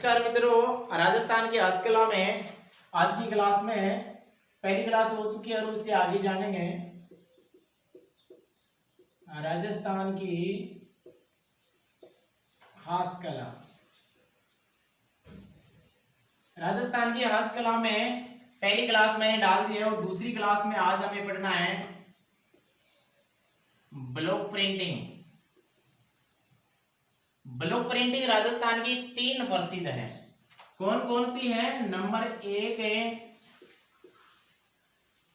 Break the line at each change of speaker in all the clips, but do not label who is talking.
नमस्कार मित्रों, राजस्थान की हस्तकला में आज की क्लास में पहली क्लास हो चुकी है और उससे आगे जानेंगे राजस्थान की हस्तकला। राजस्थान की हस्तकला में पहली क्लास मैंने डाल दी है और दूसरी क्लास में आज हमें पढ़ना है block printing. Block printing Rajasthan की 3 प्रसिद्ध है। कौन कौन सी है? नंबर 1 है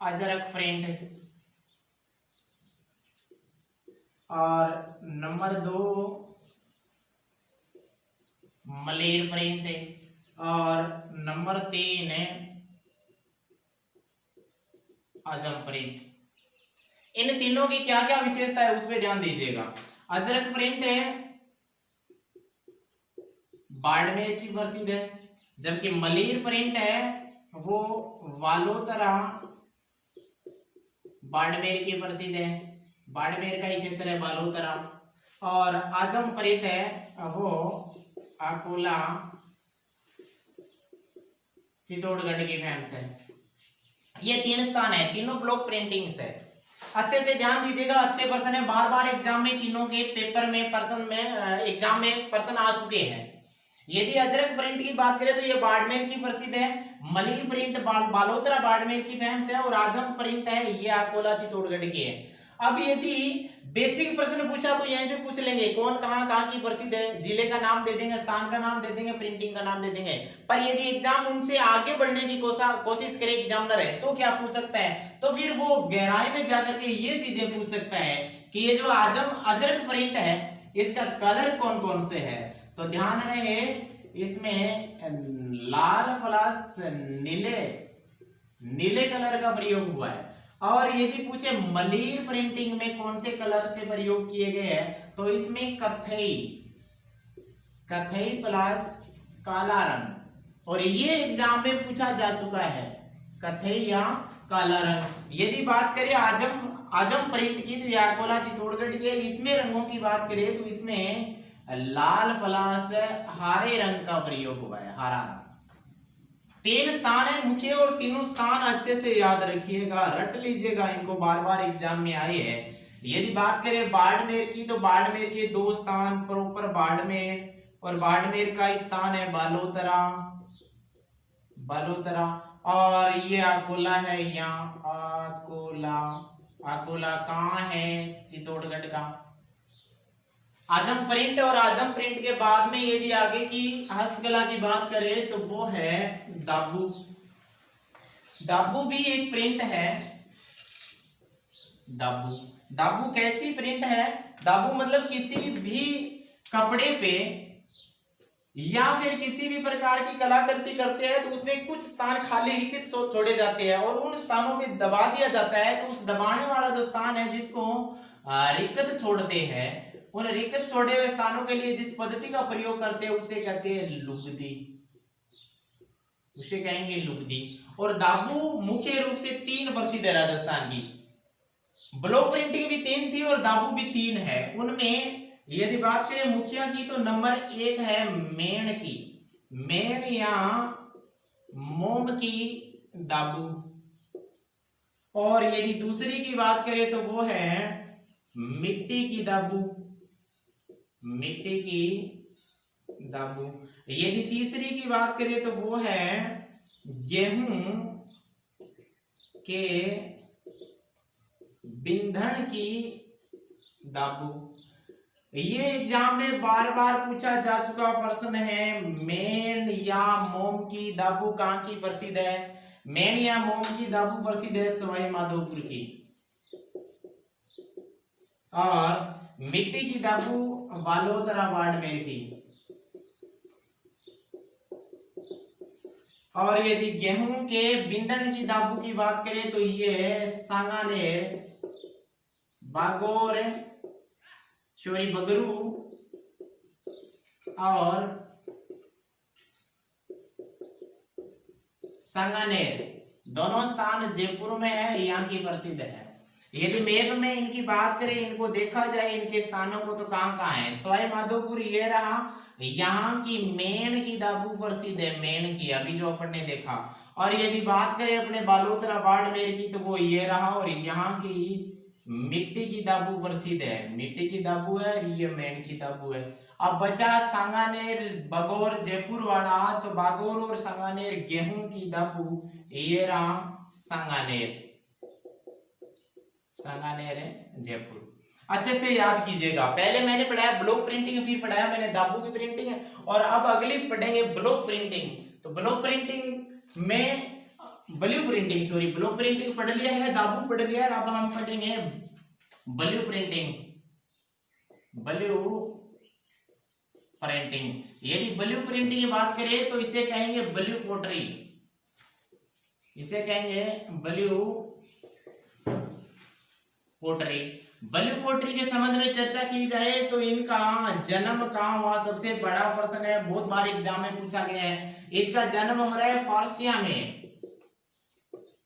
अजरक प्रिंट और नंबर 2 मलेर प्रिंट और नंबर 3 है आजम प्रिंट। इन तीनों की क्या क्या विशेषता है उस पर ध्यान दीजिएगा। अजरक प्रिंट है बाड़मेर की प्रसिद्ध है, जबकि मलेर प्रिंट है वो वालोतरा बाड़मेर की प्रसिद्ध है, बाड़मेर का ही क्षेत्र है वालोतरा। और आजम प्रिंट है वो अकोला चित्तौड़गढ़ की फेमस है। ये 3 स्थान है, तीनों ब्लॉक प्रिंटिंग्स है। अच्छे से ध्यान दीजिएगा, अच्छे पर्सन है, बार बार एग्जाम में तीनों के पेपर में पर्सन में एग्जाम में पर्सन आ चुके हैं। यदि अजरक प्रिंट की बात करें तो ये बाड़मेर की प्रसिद्ध है, मलिर प्रिंट बालोतरा बाड़मेर की फेमस है और आजम प्रिंट है ये अकोला चित्तौड़गढ़ की है। अब यदि बेसिक प्रश्न पूछा तो यहीं से पूछ लेंगे कौन कहाँ की प्रसिद्ध है, जिले का नाम दे देंगे, स्थान का नाम दे देंगे, प्रिंटिंग का नाम दे देंगे। पर यदि एग्जाम उनसे आगे बढ़ने की कोशिश करे एग्जामिनर है तो क्या पूछ सकता है? तो फिर वो गहराई में जाकर के ये चीजें पूछ सकता है कि ये जो अजरक प्रिंट है इसका कलर कौन कौन से है। तो ध्यान रहे इसमें लाल प्लस नीले कलर का प्रयोग हुआ है। और यदि पूछे मलीर प्रिंटिंग में कौन से कलर के प्रयोग किए गए हैं तो इसमें कथई प्लस काला रंग, और ये एग्जाम में पूछा जा चुका है कथई या काला रंग। यदि बात करें आजम प्रिंट की तो ये अकोला चित्तौड़गढ़ के, इसमें रंगों की बात करें तो इसमें लाल प्लस हरे रंग का प्रयोग हुआ है, हरा रंग। 3 स्थान है मुख्य और तीनों स्थान अच्छे से याद रखिएगा, रट लीजिएगा, इनको बार बार एग्जाम में आए हैं। यदि बात करें बाड़मेर की तो बाड़मेर के 2 स्थान प्रॉपर बाड़मेर, और बाड़मेर का स्थान है बालोतरा, और ये अकोला है, यहाँ अकोला कहाँ है? चित्तौड़गढ़ का। आजम प्रिंट और आजम प्रिंट के बाद में यदि आगे की हस्तकला की बात करें तो वो है दाबू। दाबू भी एक प्रिंट है। दाबू कैसी प्रिंट है? दाबू मतलब किसी भी कपड़े पे या फिर किसी भी प्रकार की कलाकृति करते हैं तो उसमें कुछ स्थान खाली रिक्त छोड़े जाते हैं और उन स्थानों पे दबा दिया जाता है। तो उस दबाने वाला जो स्थान है जिसको रिक्त छोड़ते हैं, उन रिक्त छोड़े हुए स्थानों के लिए जिस पद्धति का प्रयोग करते हैं उसे कहते हैं लुगदी, उसे कहेंगे लुगदी। और दाबू मुख्य रूप से 3 प्रसिद्ध है राजस्थान की। ब्लॉक प्रिंटिंग भी 3 थी और दाबू भी 3 है। उनमें यदि बात करें मुखिया की तो नंबर 1 है मेन या मोम की दाबू, और यदि दूसरी की बात करें तो वो है मिट्टी की दाबू। यदि तीसरी की बात करें तो वो है गेहूं के बिंधन की दाबू। ये एग्जाम में बार बार पूछा जा चुका प्रश्न है, मेन या मोम की दाबू कहाँ की प्रसिद्ध है? मेन या मोम की दाबू प्रसिद्ध है सवाई माधोपुर की, और मिट्टी की दाबू वालोतरा बाड़मेर की। और यदि गेहूं के बिंदन की दाबू की बात करें तो ये सांगानेर बगरू और सांगानेर दोनों स्थान जयपुर में है, यहाँ की प्रसिद्ध है। यदि मैप में इनकी बात करें, इनको देखा जाए इनके स्थानों को तो कहाँ कहाँ है? सवाई माधोपुर ये रहा, यहाँ की मेन की दाबू प्रसिद्ध है, मेन की, अभी जो अपन ने देखा। और यदि बात करें अपने बालोतरा बाड़मेर की तो वो ये रहा, और यहाँ की मिट्टी की दाबू प्रसिद्ध है, मिट्टी की दाबू है, ये मेन की दाबू है। अब बचा सांगानेर, बगौर, जयपुर वाला, तो बागौर और सांगानेर गेहूं की दाबू, ये रहा सांगानेर, सांगानेर है जयपुर। अच्छे से याद कीजिएगा, पहले मैंने पढ़ाया ब्लॉक प्रिंटिंग, फिर पढ़ाया मैंने दाबू की प्रिंटिंग, और अब अगली पढ़ेंगे ब्लॉक प्रिंटिंग। तो ब्लॉक प्रिंटिंग में blue printing, sorry block printing पढ़ लिया है, दाबू पढ़ लिया है, अब हम पढ़ेंगे ब्लू प्रिंटिंग, ब्लू प्रिंटिंग। यदि ब्लू प्रिंटिंग की बात करें तो इसे कहेंगे ब्लू पोट्री, इसे कहेंगे ब्लू पोट्री। ब्लू पोट्री के संबंध में चर्चा की जाए तो इनका जन्म कहाँ हुआ, सबसे बड़ा प्रश्न है, बहुत बार एग्जाम में पूछा गया है। इसका जन्म हो रहा है फारसिया में,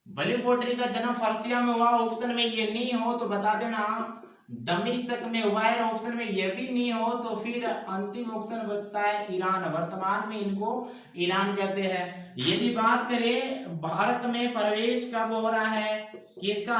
ब्लू पोट्री का जन्म फारसिया में हुआ। ऑप्शन में ये नहीं हो तो बता देना दमिश्क में हुआ है, ऑप्शन में ये भी नहीं हो तो फिर अंतिम ऑप्शन बचता है ईरान, वर्तमान में इनको ईरान कहते हैं। यदि बात करें भारत में प्रवेश कब हो रहा है किसका,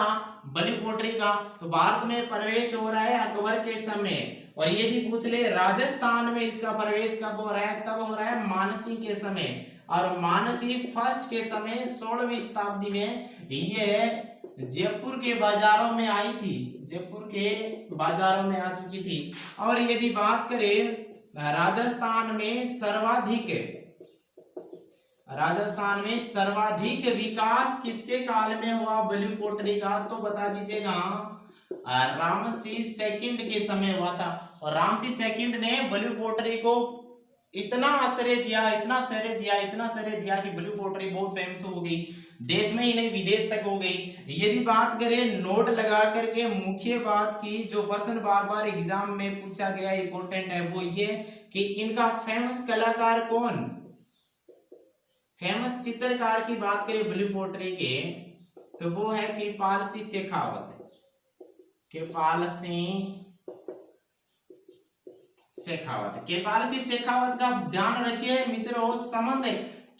ब्लू पोट्री का, तो भारत में प्रवेश हो रहा है अकबर के समय। और यदि पूछ ले राजस्थान में इसका प्रवेश कब हो रहा है, तब हो रहा है मानसी के समय, और मानसी फर्स्ट के समय 16वीं शताब्दी में ये जयपुर के बाजारों में आई थी, जयपुर के बाजारों में आ चुकी थी। और यदि बात करें राजस्थान में सर्वाधिक विकास किसके काल में हुआ ब्लू पोट्री का, तो बता दीजिएगा रामसी सेकंड के समय हुआ था। और रामसी सेकंड ने ब्लू पोट्री को इतना आश्रय दिया, इतना श्रेय दिया कि ब्लू पोट्री बहुत फेमस हो गई, देश में ही नहीं विदेश तक हो गई। यदि बात करें नोट लगा करके मुख्य बात की, जो प्रश्न बार बार एग्जाम में पूछा गया इंपॉर्टेंट है, वो ये कि इनका फेमस कलाकार कौन, फेमस चित्रकार की बात करें ब्लू पोट्री के तो वो है कृपाल सिंह शेखावत, कृपाल सिंह शेखावत का ध्यान रखिए मित्रों, संबंध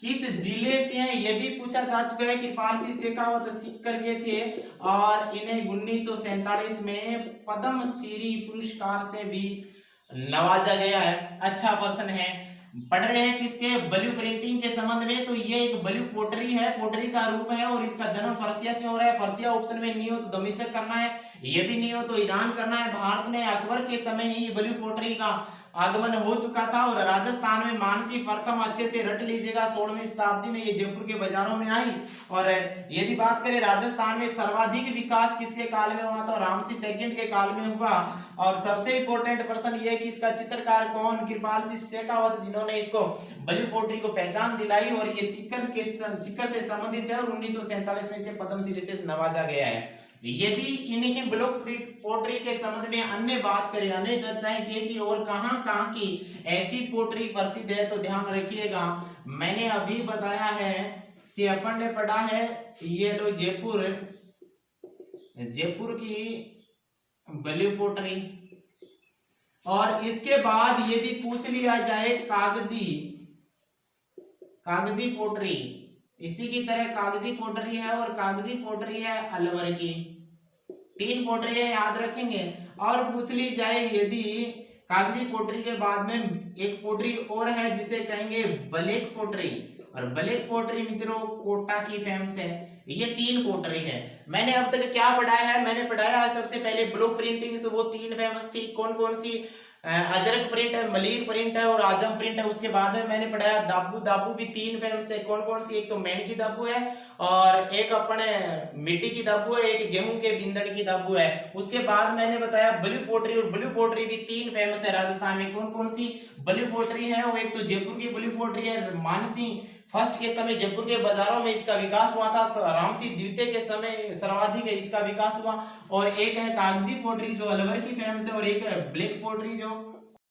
किस जिले से है ये भी पूछा जा चुका है। कृपाल सिंह शेखावत सिख करके थे और इन्हें 1947 में पद्म श्री पुरस्कार से भी नवाजा गया है। अच्छा प्रश्न है, पढ़ रहे हैं किसके, ब्लू प्रिंटिंग के संबंध में। तो ये एक ब्लू पोट्री है, पोट्री का रूप है, और इसका जन्म फर्सिया से हो रहा है। फर्सिया ऑप्शन में नहीं हो तो दमिश्क करना है, ये भी नहीं हो तो ईरान करना है। भारत में अकबर के समय ही ब्लू पोट्री का आगमन हो चुका था, और राजस्थान में मानसी प्रथम, अच्छे से रट लीजिएगा, 16वीं शताब्दी में ये जयपुर के बाजारों में आई। और यदि बात करें राजस्थान में सर्वाधिक विकास किसके काल में हुआ, तो रामसी सेकंड के काल में हुआ। और सबसे इंपॉर्टेंट प्रश्न ये कि इसका चित्रकार कौन, कृपाल सिंह शेखावत, जिन्होंने इसको ब्लू पोट्री को पहचान दिलाई, और ये सिक्कर से संबंधित है, और 1947 में इसे पद्मश्री से नवाजा गया है। यदि इन्हीं ब्लॉक पोट्री के संबंध में अन्य बात करें, अन्य चर्चाएं की और कहां की ऐसी पोट्री प्रसिद्ध है, तो ध्यान रखिएगा, मैंने अभी बताया है कि अपन ने पढ़ा है ये लो जयपुर की ब्लू पोट्री। और इसके बाद यदि पूछ लिया जाए कागजी पोट्री, इसी की तरह कागजी पोट्री है, और कागजी पोट्री है अलवर की, 3 पोट्री है, याद रखेंगे। और पूछ ली जाए यदि कागजी पोट्री के बाद में एक पोट्री और है जिसे कहेंगे ब्लैक पोट्री, और ब्लैक पोट्री मित्रों कोटा की फेमस है। ये 3 पोट्री है। मैंने अब तक क्या पढ़ाया है, मैंने पढ़ाया है सबसे पहले ब्लॉक प्रिंटिंग से वो 3 फेमस थी, कौन कौन सी, अजरक प्रिंट है, मलिर प्रिंट है, और आजम प्रिंट है। उसके बाद में मैंने पढ़ाया दाबू भी 3 फेमस है, कौन कौन सी, एक तो मेंढ की दाबू है, और एक अपने मिट्टी की दाबू है, एक गेहूं के बिंदड़ की दाबू है। उसके बाद मैंने बताया ब्लू पोट्री, और ब्लू पोट्री भी 3 फेमस है राजस्थान में। कौन कौन सी ब्लू पोट्री है, वो एक तो जयपुर की ब्लू पोट्री है, मानसी फर्स्ट के समय जयपुर के बाजारों में इसका विकास हुआ था, रामसी द्वितीय के समय सर्वाधिक इसका विकास हुआ, और एक है कागजी पोट्री जो अलवर की फेमस है, और एक है ब्लैक पोट्री जो